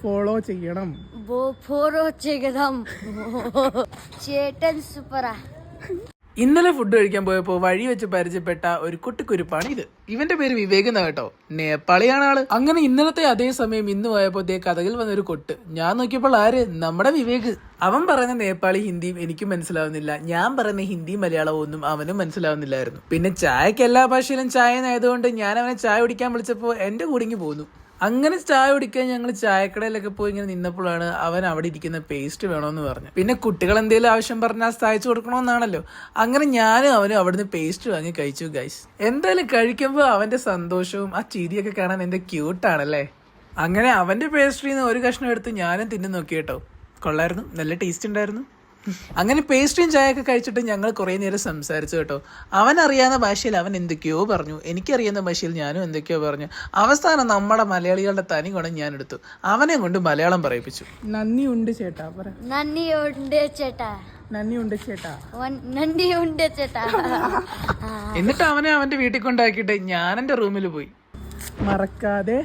Follow ചെയ്യണം. ചേട്ടൻ സൂപ്പറാ. ഇന്നലെ ഫുഡ് കഴിക്കാൻ പോയപ്പോ വഴി വെച്ച് പരിചയപ്പെട്ട ഒരു കുട്ടിക്കുരുപ്പാണ് ഇത്. ഇവന്റെ പേര് വിവേക് എന്നാ കേട്ടോ. നേപ്പാളിയാണ് ആള്. അങ്ങനെ ഇന്നലത്തെ അതേ സമയം ഇന്ന് പോയപ്പോ കഥകിൽ വന്നൊരു കൊട്ട്. ഞാൻ നോക്കിയപ്പോൾ ആര്? നമ്മുടെ വിവേക്. അവൻ പറയുന്ന നേപ്പാളി ഹിന്ദിയും എനിക്കും മനസ്സിലാവുന്നില്ല. ഞാൻ പറയുന്ന ഹിന്ദിയും മലയാളവും ഒന്നും അവനും മനസ്സിലാവുന്നില്ലായിരുന്നു. പിന്നെ ചായക്ക് എല്ലാ ഭാഷയിലും ചായ ആയതുകൊണ്ട് ഞാൻ അവനെ ചായ കുടിക്കാൻ വിളിച്ചപ്പോ എന്റെ കൂടിങ്ങി പോന്നു. അങ്ങനെ ചായ കുടിക്കാൻ ഞങ്ങൾ ചായക്കടയിലൊക്കെ പോയി ഇങ്ങനെ നിന്നപ്പോഴാണ് അവൻ അവിടെ ഇരിക്കുന്ന പേസ്റ്റ് വേണമെന്ന് പറഞ്ഞു. പിന്നെ കുട്ടികൾ എന്തെങ്കിലും ആവശ്യം പറഞ്ഞാൽ സഹായിച്ചു കൊടുക്കണമെന്നാണല്ലോ. അങ്ങനെ ഞാനും അവനും അവിടുന്ന് പേസ്റ്റ് വാങ്ങി കഴിച്ചു ഗൈസ്. എന്തായാലും കഴിക്കുമ്പോൾ അവന്റെ സന്തോഷവും ആ ചിരിയൊക്കെ കാണാൻ എന്റെ ക്യൂട്ടാണല്ലേ. അങ്ങനെ അവന്റെ പേസ്ട്രിന്ന് ഒരു കഷ്ണം എടുത്ത് ഞാനും തിന്നു നോക്കി കേട്ടോ. കൊള്ളായിരുന്നു, നല്ല ടേസ്റ്റ് ഉണ്ടായിരുന്നു. അങ്ങനെ പേസ്ട്രിയും ചായയൊക്കെ കഴിച്ചിട്ട് ഞങ്ങൾ കുറേ നേരം സംസാരിച്ചു കേട്ടോ. അവൻ അറിയാവുന്ന ഭാഷയിൽ അവൻ എന്തൊക്കെയോ പറഞ്ഞു, എനിക്കറിയാവുന്ന ഭാഷയിൽ ഞാനും എന്തൊക്കെയോ പറഞ്ഞു. അവസാനം നമ്മുടെ മലയാളികളുടെ തനി ഗുണം ഞാൻ എടുത്തു. അവനെ കൊണ്ട് മലയാളം പറയിപ്പിച്ചു. നന്ദിയുണ്ട് ചേട്ടാ. നന്ദിയുണ്ട് ചേട്ടാ. നന്ദിയുണ്ട് ചേട്ടാ. നന്ദിയുണ്ട് ചേട്ടാ. എന്നിട്ട് അവനെ അവന്റെ വീട്ടിൽ കൊണ്ടാക്കിയിട്ട് ഞാൻ എന്റെ റൂമിൽ പോയി. മറക്കാതെ